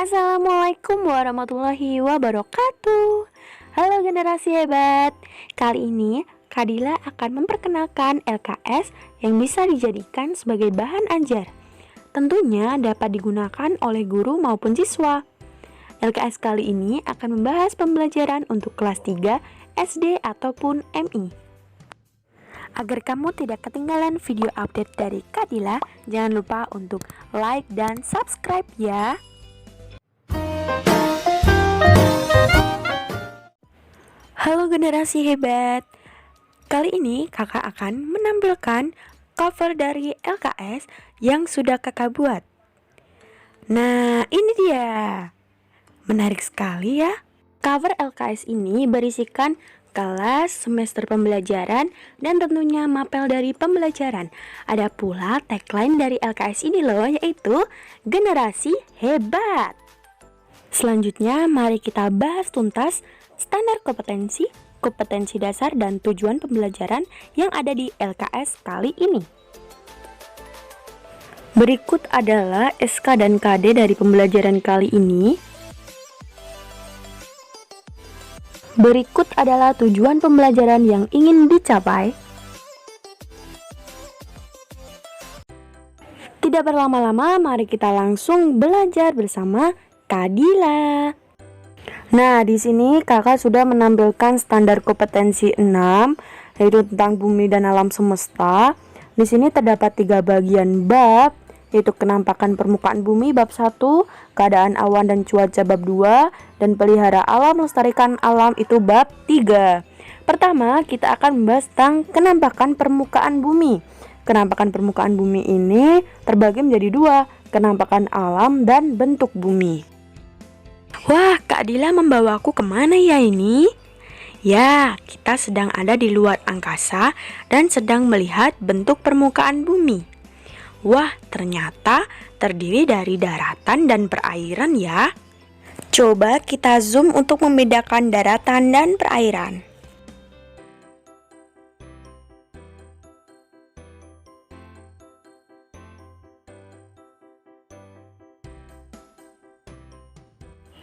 Assalamualaikum warahmatullahi wabarakatuh. Halo generasi hebat. Kali ini Kadila akan memperkenalkan LKS yang bisa dijadikan sebagai bahan ajar. Tentunya dapat digunakan oleh guru maupun siswa. LKS kali ini akan membahas pembelajaran untuk kelas 3 SD ataupun MI. Agar kamu tidak ketinggalan video update dari Kadila, jangan lupa untuk like dan subscribe ya. Halo generasi hebat. Kali ini kakak akan menampilkan cover dari LKS yang sudah kakak buat. Nah, ini dia. Menarik sekali ya. Cover LKS ini berisikan kelas, semester pembelajaran, dan tentunya mapel dari pembelajaran. Ada pula tagline dari LKS ini loh, yaitu Generasi Hebat. Selanjutnya, mari kita bahas tuntas standar kompetensi, kompetensi dasar, dan tujuan pembelajaran yang ada di LKS kali ini. Berikut adalah SK dan KD dari pembelajaran kali ini. Berikut adalah tujuan pembelajaran yang ingin dicapai. Tidak berlama-lama, mari kita langsung belajar bersama Kadila. Nah, di sini kakak sudah menampilkan standar kompetensi 6, yaitu tentang bumi dan alam semesta. Di sini terdapat 3 bagian bab, yaitu kenampakan permukaan bumi bab 1, keadaan awan dan cuaca bab 2, dan pelihara alam melestarikan alam itu bab 3. Pertama, kita akan membahas tentang kenampakan permukaan bumi. Kenampakan permukaan bumi ini terbagi menjadi 2, kenampakan alam dan bentuk bumi. Wah, Kak Dila membawaku kemana ya ini? Ya, kita sedang ada di luar angkasa dan sedang melihat bentuk permukaan bumi. Wah, ternyata terdiri dari daratan dan perairan ya. Coba kita zoom untuk membedakan daratan dan perairan.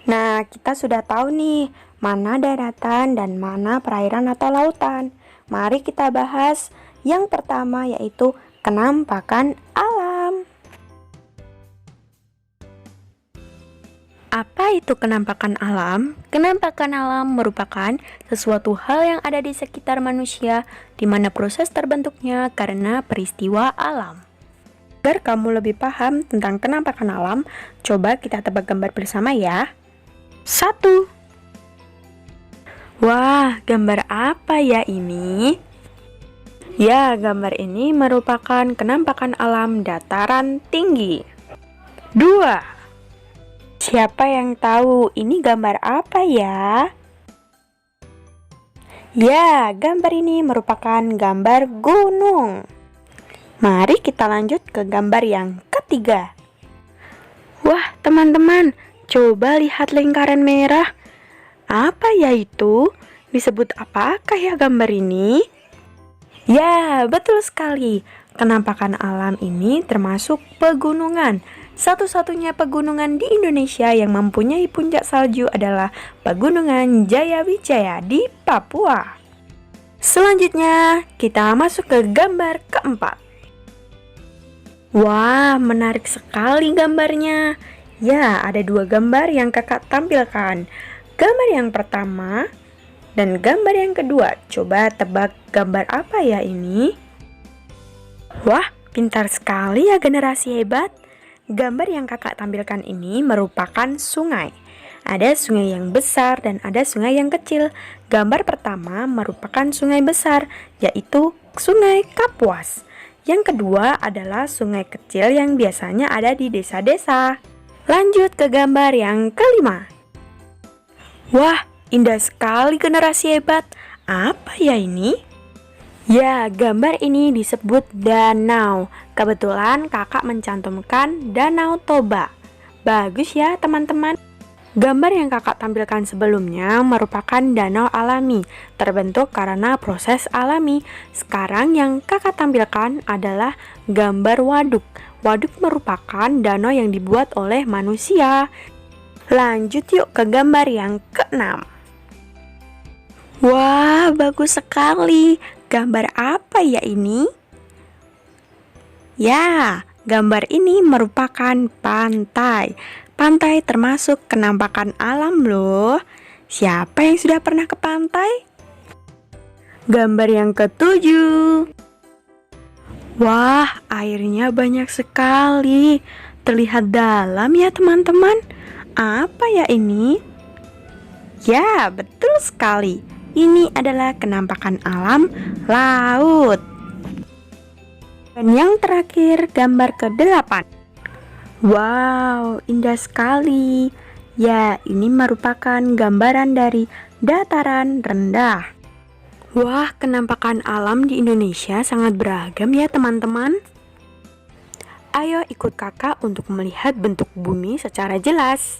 Nah, kita sudah tahu nih, mana daratan dan mana perairan atau lautan. Mari kita bahas yang pertama, yaitu kenampakan alam. Apa itu kenampakan alam? Kenampakan alam merupakan sesuatu hal yang ada di sekitar manusia, di mana proses terbentuknya karena peristiwa alam. Agar kamu lebih paham tentang kenampakan alam, coba kita tebak gambar bersama ya. 1. Wah, gambar apa ya ini? Ya, gambar ini merupakan kenampakan alam dataran tinggi. 2. Siapa yang tahu ini gambar apa ya? Ya, gambar ini merupakan gambar gunung. Mari kita lanjut ke gambar yang ketiga. Wah, teman-teman, coba lihat lingkaran merah. Apa ya itu? Disebut apakah ya gambar ini? Ya, betul sekali. Kenampakan alam ini termasuk pegunungan. Satu-satunya pegunungan di Indonesia yang mempunyai puncak salju adalah Pegunungan Jayawijaya di Papua. Selanjutnya, kita masuk ke gambar keempat. Wah, menarik sekali gambarnya. Ya, ada 2 gambar yang kakak tampilkan. Gambar yang pertama dan gambar yang kedua. Coba tebak gambar apa ya ini? Wah, pintar sekali ya generasi hebat. Gambar yang kakak tampilkan ini merupakan sungai. Ada sungai yang besar dan ada sungai yang kecil. Gambar pertama merupakan sungai besar, yaitu Sungai Kapuas. Yang kedua adalah sungai kecil yang biasanya ada di desa-desa. Lanjut ke gambar yang kelima. Wah, indah sekali generasi hebat. Apa ya ini? Ya, gambar ini disebut danau. Kebetulan kakak mencantumkan Danau Toba. Bagus ya teman-teman. Gambar yang kakak tampilkan sebelumnya merupakan danau alami, terbentuk karena proses alami. Sekarang yang kakak tampilkan adalah gambar waduk. Waduk merupakan danau yang dibuat oleh manusia. Lanjut yuk ke gambar yang keenam. Wah, bagus sekali. Gambar apa ya ini? Ya, gambar ini merupakan pantai. Pantai termasuk kenampakan alam loh. Siapa yang sudah pernah ke pantai? Gambar yang ketujuh. Wah, airnya banyak sekali. Terlihat dalam ya teman-teman. Apa ya ini? Ya, betul sekali. Ini adalah kenampakan alam laut. Dan yang terakhir, gambar ke-8. Wow, indah sekali. Ya, ini merupakan gambaran dari dataran rendah. Wah, kenampakan alam di Indonesia sangat beragam ya teman-teman. Ayo ikut kakak untuk melihat bentuk bumi secara jelas.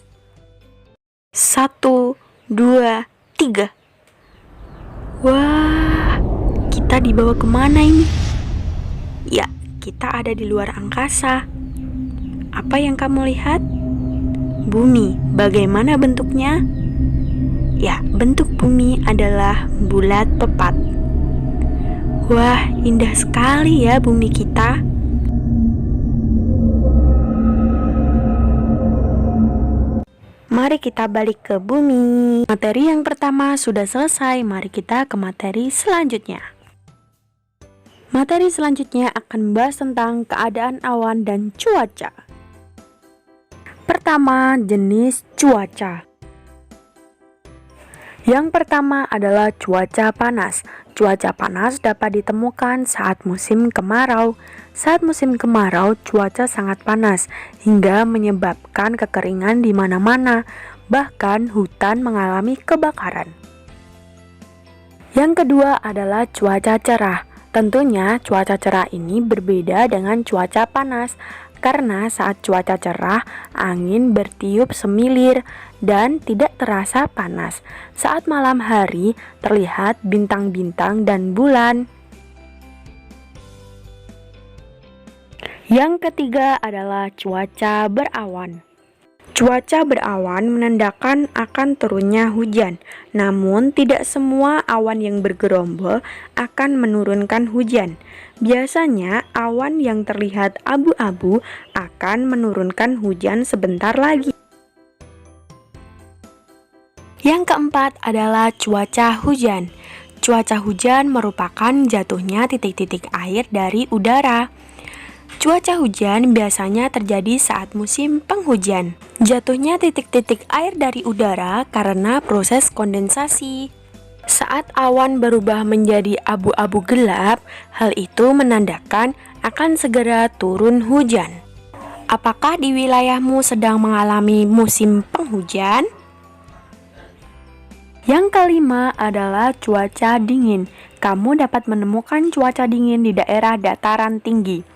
1, 2, 3. Wah, kita dibawa kemana ini? Ya, kita ada di luar angkasa. Apa yang kamu lihat? Bumi, bagaimana bentuknya? Ya, bentuk bumi adalah bulat pepat. Wah, indah sekali ya bumi kita. Mari kita balik ke bumi. Materi yang pertama sudah selesai, mari kita ke materi selanjutnya. Materi selanjutnya akan membahas tentang keadaan awan dan cuaca. Pertama, jenis cuaca. Yang pertama adalah cuaca panas. Cuaca panas dapat ditemukan saat musim kemarau. Saat musim kemarau, cuaca sangat panas hingga menyebabkan kekeringan di mana-mana, bahkan hutan mengalami kebakaran. Yang kedua adalah cuaca cerah. Tentunya cuaca cerah ini berbeda dengan cuaca panas, karena saat cuaca cerah, angin bertiup semilir dan tidak terasa panas. Saat malam hari, terlihat bintang-bintang dan bulan. Yang ketiga adalah cuaca berawan. Cuaca berawan menandakan akan turunnya hujan. Namun, tidak semua awan yang bergerombol akan menurunkan hujan. Biasanya, awan yang terlihat abu-abu akan menurunkan hujan sebentar lagi. Yang keempat adalah cuaca hujan. Cuaca hujan merupakan jatuhnya titik-titik air dari udara. Cuaca hujan biasanya terjadi saat musim penghujan. Jatuhnya titik-titik air dari udara karena proses kondensasi. Saat awan berubah menjadi abu-abu gelap, hal itu menandakan akan segera turun hujan. Apakah di wilayahmu sedang mengalami musim penghujan? Yang kelima adalah cuaca dingin. Kamu dapat menemukan cuaca dingin di daerah dataran tinggi.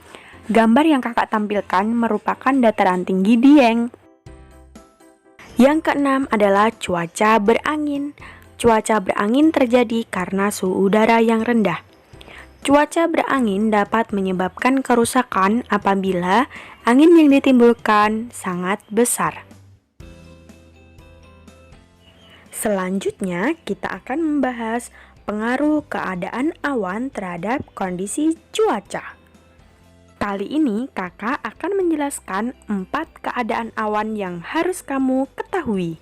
Gambar yang kakak tampilkan merupakan dataran tinggi Dieng. Yang keenam adalah cuaca berangin. Cuaca berangin terjadi karena suhu udara yang rendah. Cuaca berangin dapat menyebabkan kerusakan apabila angin yang ditimbulkan sangat besar. Selanjutnya, kita akan membahas pengaruh keadaan awan terhadap kondisi cuaca. Kali ini kakak akan menjelaskan 4 keadaan awan yang harus kamu ketahui.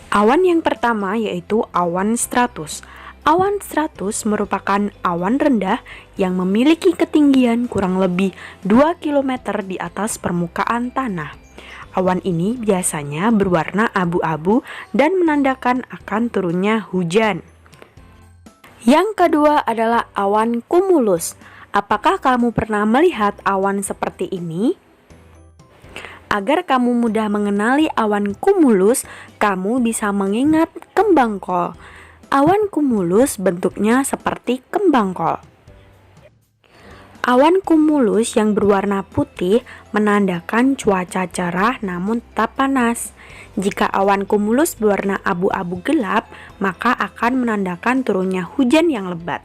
Awan yang pertama yaitu awan stratus. Awan stratus merupakan awan rendah yang memiliki ketinggian kurang lebih 2 km di atas permukaan tanah. Awan ini biasanya berwarna abu-abu dan menandakan akan turunnya hujan. Yang kedua adalah awan cumulus. Apakah kamu pernah melihat awan seperti ini? Agar kamu mudah mengenali awan cumulus, kamu bisa mengingat kembang kol. Awan cumulus bentuknya seperti kembang kol. Awan cumulus yang berwarna putih menandakan cuaca cerah namun tetap panas. Jika awan cumulus berwarna abu-abu gelap, maka akan menandakan turunnya hujan yang lebat.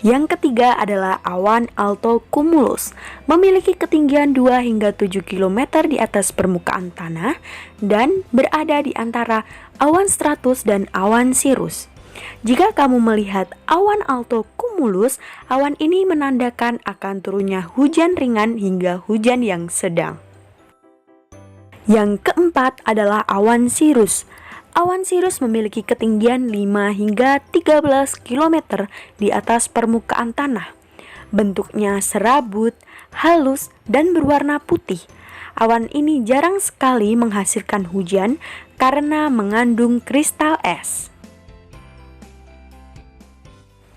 Yang ketiga adalah awan altocumulus, memiliki ketinggian 2 hingga 7 km di atas permukaan tanah dan berada di antara awan stratus dan awan cirrus. Jika kamu melihat awan altocumulus, awan ini menandakan akan turunnya hujan ringan hingga hujan yang sedang. Yang keempat adalah awan cirrus. Awan cirrus memiliki ketinggian 5 hingga 13 km di atas permukaan tanah. Bentuknya serabut, halus, dan berwarna putih. Awan ini jarang sekali menghasilkan hujan karena mengandung kristal es.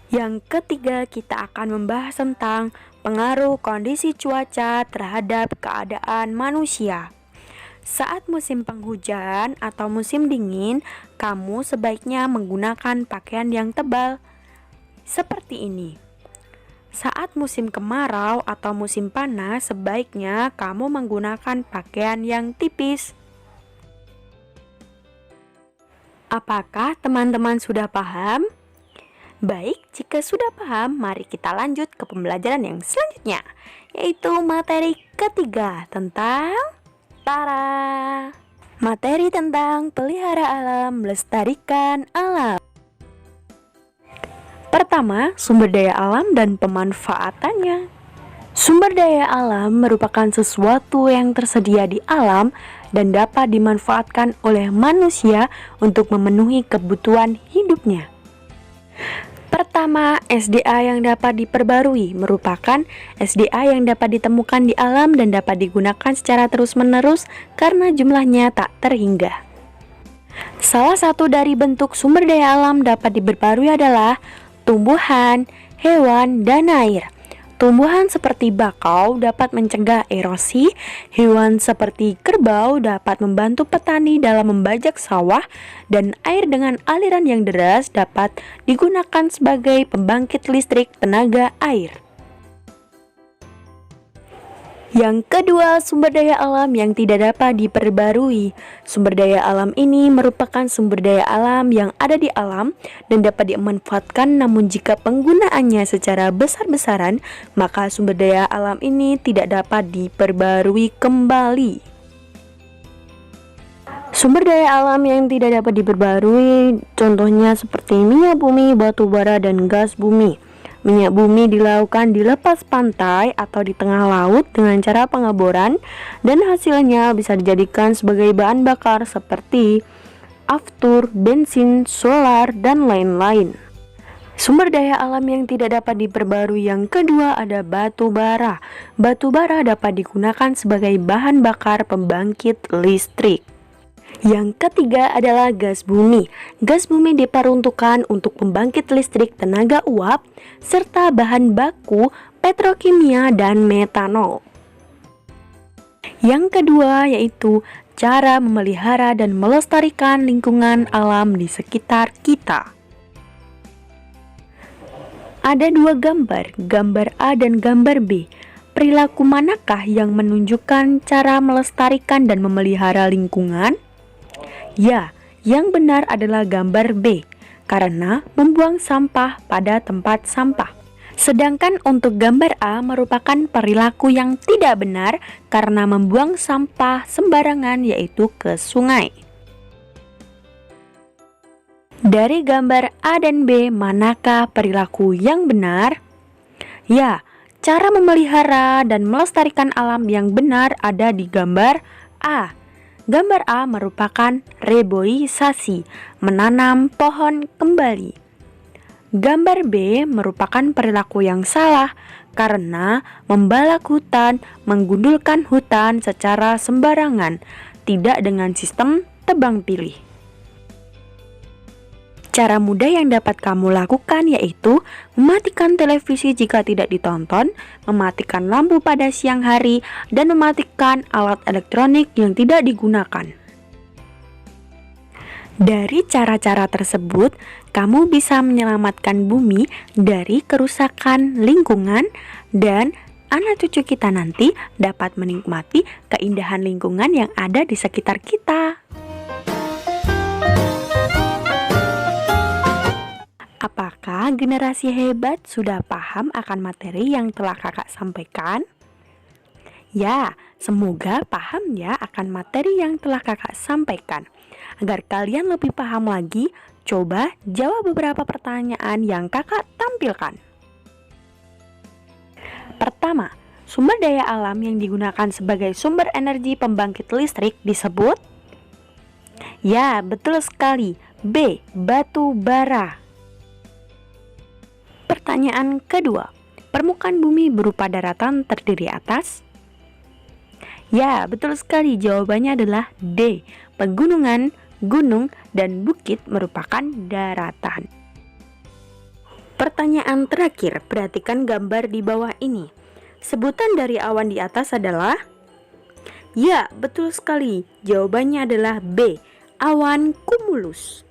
Yang ketiga, kita akan membahas tentang pengaruh kondisi cuaca terhadap keadaan manusia. Saat musim penghujan atau musim dingin, kamu sebaiknya menggunakan pakaian yang tebal, seperti ini. Saat musim kemarau atau musim panas, sebaiknya kamu menggunakan pakaian yang tipis. Apakah teman-teman sudah paham? Baik, jika sudah paham, mari kita lanjut ke pembelajaran yang selanjutnya, yaitu materi ketiga tentang materi tentang pelihara alam, melestarikan alam. Pertama, sumber daya alam dan pemanfaatannya. Sumber daya alam merupakan sesuatu yang tersedia di alam dan dapat dimanfaatkan oleh manusia untuk memenuhi kebutuhan hidupnya. Pertama, SDA yang dapat diperbarui merupakan SDA yang dapat ditemukan di alam dan dapat digunakan secara terus-menerus karena jumlahnya tak terhingga. Salah satu dari bentuk sumber daya alam dapat diperbarui adalah tumbuhan, hewan, dan air. Tumbuhan seperti bakau dapat mencegah erosi, hewan seperti kerbau dapat membantu petani dalam membajak sawah, dan air dengan aliran yang deras dapat digunakan sebagai pembangkit listrik tenaga air. Yang kedua, sumber daya alam yang tidak dapat diperbarui. Sumber daya alam ini merupakan sumber daya alam yang ada di alam dan dapat dimanfaatkan, namun jika penggunaannya secara besar-besaran, maka sumber daya alam ini tidak dapat diperbarui kembali. Sumber daya alam yang tidak dapat diperbarui contohnya seperti minyak bumi, batu bara, dan gas bumi. Minyak bumi dilakukan di lepas pantai atau di tengah laut dengan cara pengeboran, dan hasilnya bisa dijadikan sebagai bahan bakar seperti aftur, bensin, solar, dan lain-lain. Sumber daya alam yang tidak dapat diperbarui yang kedua ada batu bara. Batu bara dapat digunakan sebagai bahan bakar pembangkit listrik. Yang ketiga adalah gas bumi. Gas bumi diperuntukkan untuk pembangkit listrik tenaga uap serta bahan baku petrokimia dan metanol. Yang kedua yaitu cara memelihara dan melestarikan lingkungan alam di sekitar kita. Ada dua gambar, gambar A dan gambar B. Perilaku manakah yang menunjukkan cara melestarikan dan memelihara lingkungan? Ya, yang benar adalah gambar B, karena membuang sampah pada tempat sampah. Sedangkan untuk gambar A merupakan perilaku yang tidak benar karena membuang sampah sembarangan, yaitu ke sungai. Dari gambar A dan B, manakah perilaku yang benar? Ya, cara memelihara dan melestarikan alam yang benar ada di gambar A. Gambar A merupakan reboisasi, menanam pohon kembali. Gambar B merupakan perilaku yang salah karena membalak hutan, menggundulkan hutan secara sembarangan, tidak dengan sistem tebang pilih. Cara mudah yang dapat kamu lakukan yaitu mematikan televisi jika tidak ditonton, mematikan lampu pada siang hari, dan mematikan alat elektronik yang tidak digunakan. Dari cara-cara tersebut, kamu bisa menyelamatkan bumi dari kerusakan lingkungan dan anak cucu kita nanti dapat menikmati keindahan lingkungan yang ada di sekitar kita. Apakah Apakah generasi hebat sudah paham akan materi yang telah kakak sampaikan? Ya, semoga paham ya akan materi yang telah kakak sampaikan. Agar kalian lebih paham lagi, coba jawab beberapa pertanyaan yang kakak tampilkan. Pertama, sumber daya alam yang digunakan sebagai sumber energi pembangkit listrik disebut? Ya, betul sekali. B. Batu bara. Pertanyaan kedua, permukaan bumi berupa daratan terdiri atas? Ya, betul sekali. Jawabannya adalah D. Pegunungan, gunung, dan bukit merupakan daratan. Pertanyaan terakhir, perhatikan gambar di bawah ini. Sebutan dari awan di atas adalah? Ya, betul sekali. Jawabannya adalah B. Awan cumulus.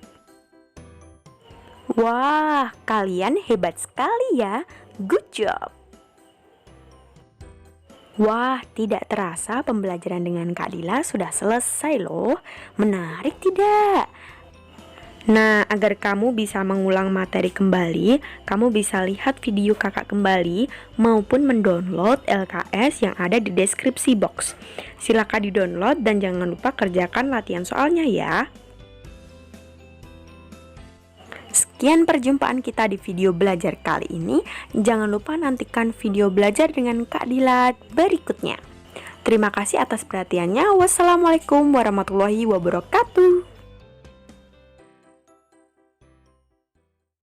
Wah, kalian hebat sekali ya. Good job. Wah, tidak terasa pembelajaran dengan Kak Dila sudah selesai loh. Menarik tidak? Nah, agar kamu bisa mengulang materi kembali, kamu bisa lihat video kakak kembali maupun mendownload LKS yang ada di deskripsi box. Silakan di-download dan jangan lupa kerjakan latihan soalnya ya. Sekian perjumpaan kita di video belajar kali ini. Jangan lupa nantikan video belajar dengan Kak Dila berikutnya. Terima kasih atas perhatiannya. Wassalamualaikum warahmatullahi wabarakatuh.